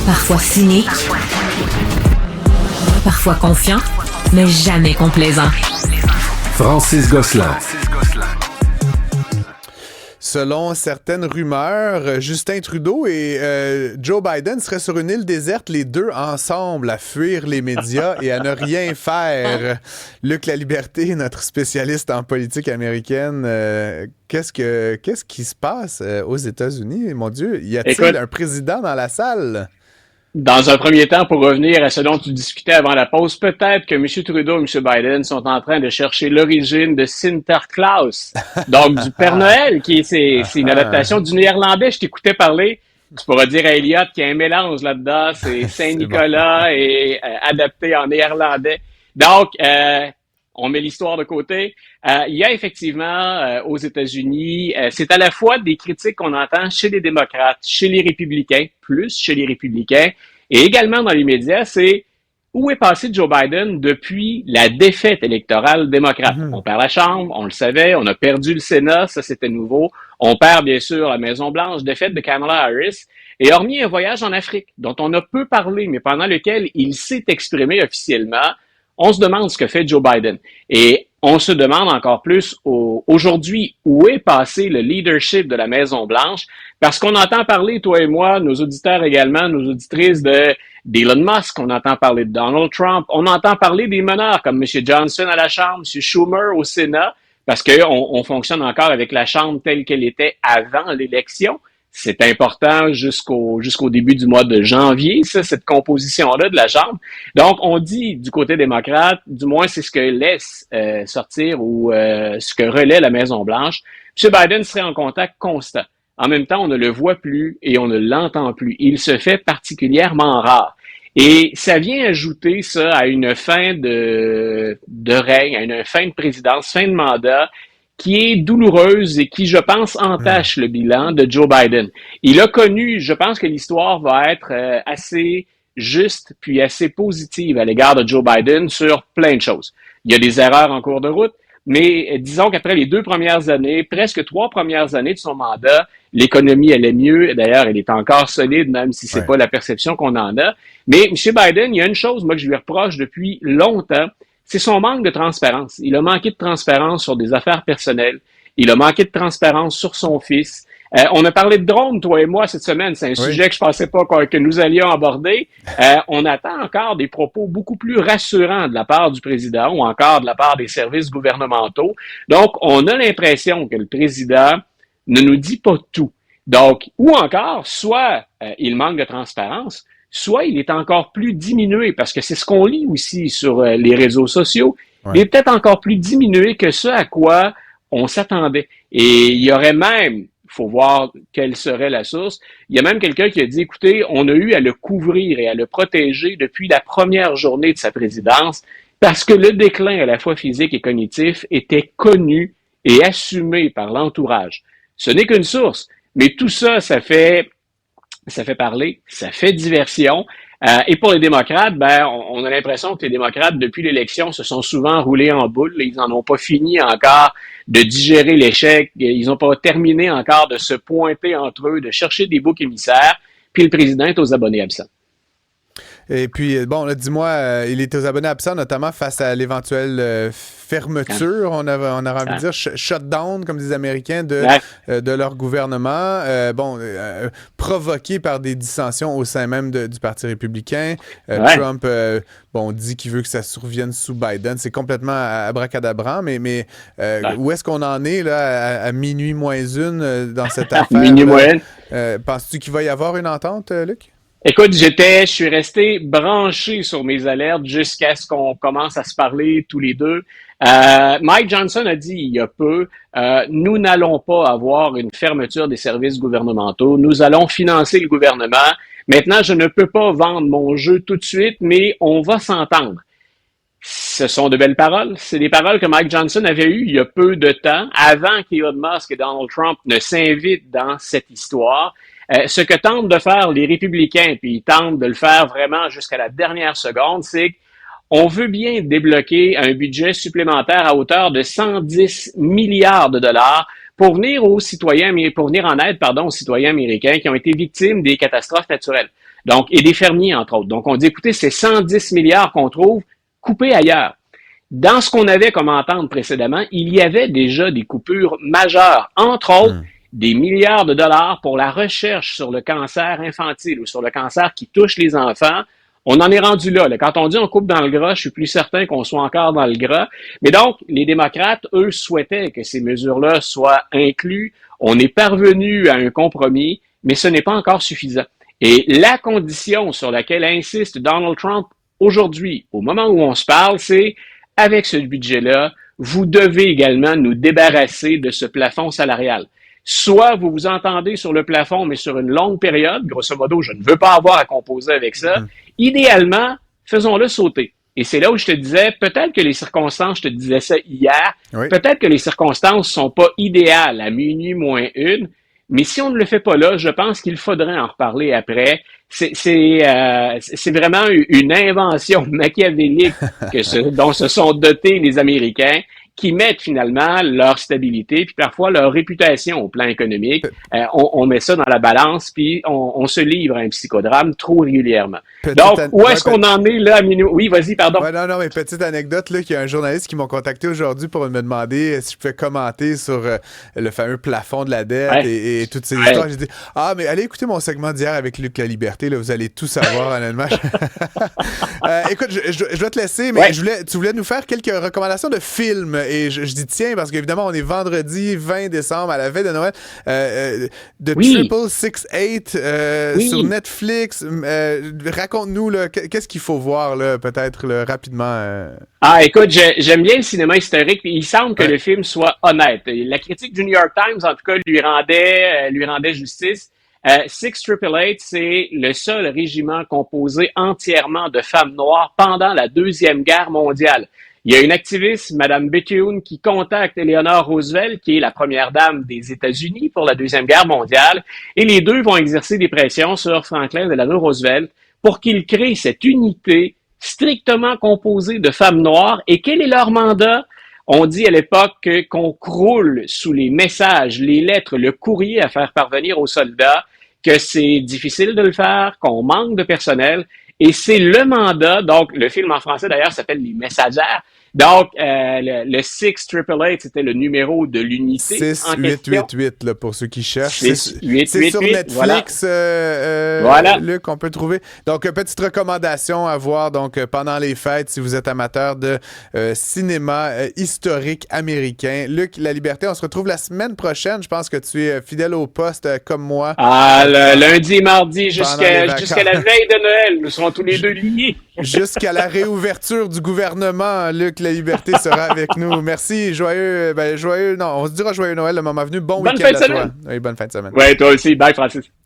Parfois cynique, parfois confiant, mais jamais complaisant. Francis Gosselin. Selon certaines rumeurs, Justin Trudeau et Joe Biden seraient sur une île déserte, les deux ensemble, à fuir les médias et à ne rien faire. Luc Laliberté, notre spécialiste en politique américaine, qu'est-ce qui se passe aux États-Unis? Mon Dieu, y a-t-il un président dans la salle? Dans un premier temps, pour revenir à ce dont tu discutais avant la pause, peut-être que M. Trudeau et M. Biden sont en train de chercher l'origine de Sinterklaas, donc du Père Noël, c'est une adaptation du néerlandais. Je t'écoutais parler, tu pourras dire à Elliott qu'il y a un mélange là-dedans, c'est Saint-Nicolas bon. Et adapté en néerlandais. Donc, on met l'histoire de côté. Il y a effectivement aux États-Unis, c'est à la fois des critiques qu'on entend chez les démocrates, chez les républicains, plus chez les républicains, et également dans les médias, c'est où est passé Joe Biden depuis la défaite électorale démocrate. On perd la Chambre, on le savait, on a perdu le Sénat, ça c'était nouveau. On perd bien sûr la Maison-Blanche, défaite de Kamala Harris, et hormis un voyage en Afrique, dont on a peu parlé, mais pendant lequel il s'est exprimé officiellement, on se demande ce que fait Joe Biden. Et on se demande encore plus aujourd'hui où est passé le leadership de la Maison-Blanche, parce qu'on entend parler, toi et moi, nos auditeurs également, nos auditrices d'Elon Musk, on entend parler de Donald Trump, on entend parler des meneurs comme M. Johnson à la Chambre, M. Schumer au Sénat, parce qu'on fonctionne encore avec la Chambre telle qu'elle était avant l'élection. C'est important jusqu'au début du mois de janvier, cette composition-là de la Chambre. Donc, on dit du côté démocrate, du moins c'est ce que laisse sortir ou ce que relaie la Maison-Blanche, M. Biden serait en contact constant. En même temps, on ne le voit plus et on ne l'entend plus. Il se fait particulièrement rare. Et ça vient ajouter ça à une fin de règne, à une fin de présidence, fin de mandat, qui est douloureuse et qui, je pense, entache le bilan de Joe Biden. Il a connu, je pense que l'histoire va être assez juste puis assez positive à l'égard de Joe Biden sur plein de choses. Il y a des erreurs en cours de route, mais disons qu'après les 2 premières années, presque 3 premières années de son mandat, l'économie allait mieux. D'ailleurs, elle est encore solide, même si c'est pas la perception qu'on en a. Mais M. Biden, il y a une chose, moi, que je lui reproche depuis longtemps, c'est son manque de transparence. Il a manqué de transparence sur des affaires personnelles. Il a manqué de transparence sur son fils. On a parlé de drones, toi et moi, cette semaine. C'est un sujet que je pensais pas que nous allions aborder. On attend encore des propos beaucoup plus rassurants de la part du président ou encore de la part des services gouvernementaux. Donc, on a l'impression que le président ne nous dit pas tout. Donc, ou encore, soit il manque de transparence, soit il est encore plus diminué, parce que c'est ce qu'on lit aussi sur les réseaux sociaux, il est peut-être encore plus diminué que ce à quoi on s'attendait. Et il y aurait même, il faut voir quelle serait la source, il y a même quelqu'un qui a dit, écoutez, on a eu à le couvrir et à le protéger depuis la première journée de sa présidence, parce que le déclin à la fois physique et cognitif était connu et assumé par l'entourage. Ce n'est qu'une source, mais tout ça, ça fait parler, ça fait diversion. Et pour les démocrates, on a l'impression que les démocrates, depuis l'élection, se sont souvent roulés en boule. Ils n'en ont pas fini encore de digérer l'échec. Ils n'ont pas terminé encore de se pointer entre eux, de chercher des boucs émissaires. Puis le président est aux abonnés absents. Et puis, bon, là, dis-moi, il est aux abonnés absents, notamment face à l'éventuelle fermeture, on aurait envie de dire, shutdown, comme disent les Américains, de leur gouvernement, provoqué par des dissensions au sein même du Parti républicain. Trump, dit qu'il veut que ça survienne sous Biden. C'est complètement abracadabrant, mais où est-ce qu'on en est là, à minuit moins une dans cette affaire? Minuit moins. Penses-tu qu'il va y avoir une entente, Luc? Écoute, je suis resté branché sur mes alertes jusqu'à ce qu'on commence à se parler tous les deux. Mike Johnson a dit il y a peu, nous n'allons pas avoir une fermeture des services gouvernementaux. Nous allons financer le gouvernement. Maintenant, je ne peux pas vendre mon jeu tout de suite, mais on va s'entendre. Ce sont de belles paroles. C'est des paroles que Mike Johnson avait eues il y a peu de temps, avant qu'Elon Musk et Donald Trump ne s'invitent dans cette histoire. Ce que tentent de faire les républicains, puis ils tentent de le faire vraiment jusqu'à la dernière seconde, c'est qu'on veut bien débloquer un budget supplémentaire à hauteur de 110 milliards de dollars pour venir aux citoyens, mais pour venir en aide, pardon, aux citoyens américains qui ont été victimes des catastrophes naturelles. Donc, et des fermiers, entre autres. Donc, on dit, écoutez, c'est 110 milliards qu'on trouve coupés ailleurs. Dans ce qu'on avait comme entente précédemment, il y avait déjà des coupures majeures, entre autres, des milliards de dollars pour la recherche sur le cancer infantile ou sur le cancer qui touche les enfants. On en est rendu là. Quand on dit on coupe dans le gras, je suis plus certain qu'on soit encore dans le gras. Mais donc, les démocrates, eux, souhaitaient que ces mesures-là soient incluses. On est parvenu à un compromis, mais ce n'est pas encore suffisant. Et la condition sur laquelle insiste Donald Trump aujourd'hui, au moment où on se parle, c'est avec ce budget-là, vous devez également nous débarrasser de ce plafond salarial. Soit vous vous entendez sur le plafond, mais sur une longue période, grosso modo, je ne veux pas avoir à composer avec ça. Idéalement, faisons-le sauter. Et c'est là où je te disais, peut-être que les circonstances, je te disais ça hier, peut-être que les circonstances sont pas idéales à minuit moins une, mais si on ne le fait pas là, je pense qu'il faudrait en reparler après. C'est vraiment une invention machiavélique dont se sont dotés les Américains, qui mettent finalement leur stabilité puis parfois leur réputation au plan économique. On met ça dans la balance puis on se livre à un psychodrame trop régulièrement. Donc, où est-ce qu'on en est là à minuit? Oui, vas-y, pardon. Ouais, non, mais petite anecdote, là, qu'il y a un journaliste qui m'a contacté aujourd'hui pour me demander si je pouvais commenter sur le fameux plafond de la dette et toutes ces histoires. J'ai dit, mais allez écouter mon segment d'hier avec Luc La Liberté, là, vous allez tout savoir, honnêtement. Écoute, je dois te laisser, mais tu voulais nous faire quelques recommandations de films. Et je dis tiens, parce qu'évidemment, on est vendredi 20 décembre, à la veille de Noël. The 666 sur Netflix. Raconte-nous, là, qu'est-ce qu'il faut voir, là, peut-être, là, rapidement. Écoute, j'aime bien le cinéma historique, puis il semble que le film soit honnête. La critique du New York Times, en tout cas, lui rendait justice. 688, c'est le seul régiment composé entièrement de femmes noires pendant la Deuxième Guerre mondiale. Il y a une activiste, Mme Bethune, qui contacte Eleanor Roosevelt, qui est la première dame des États-Unis pour la Deuxième Guerre mondiale, et les deux vont exercer des pressions sur Franklin Delano Roosevelt pour qu'il crée cette unité strictement composée de femmes noires. Et quel est leur mandat? On dit à l'époque qu'on croule sous les messages, les lettres, le courrier à faire parvenir aux soldats, que c'est difficile de le faire, qu'on manque de personnel. Et c'est le mandat, donc le film en français d'ailleurs s'appelle Les Messagères. Donc, le 688, c'était le numéro de l'unité. 6888, là, pour ceux qui cherchent. 6888, c'est sur Netflix, voilà. Luc, on peut trouver. Donc, petite recommandation à voir donc pendant les fêtes, si vous êtes amateur de cinéma historique américain. Luc La Liberté, on se retrouve la semaine prochaine. Je pense que tu es fidèle au poste comme moi. Le lundi et mardi jusqu'à la veille de Noël. Nous serons tous les deux liés. Jusqu'à la réouverture du gouvernement, Luc La Liberté sera avec nous. Merci, on se dira joyeux Noël le moment venu. Bon week-end à toi. Oui, bonne fin de semaine. Oui, toi aussi. Bye, Francis.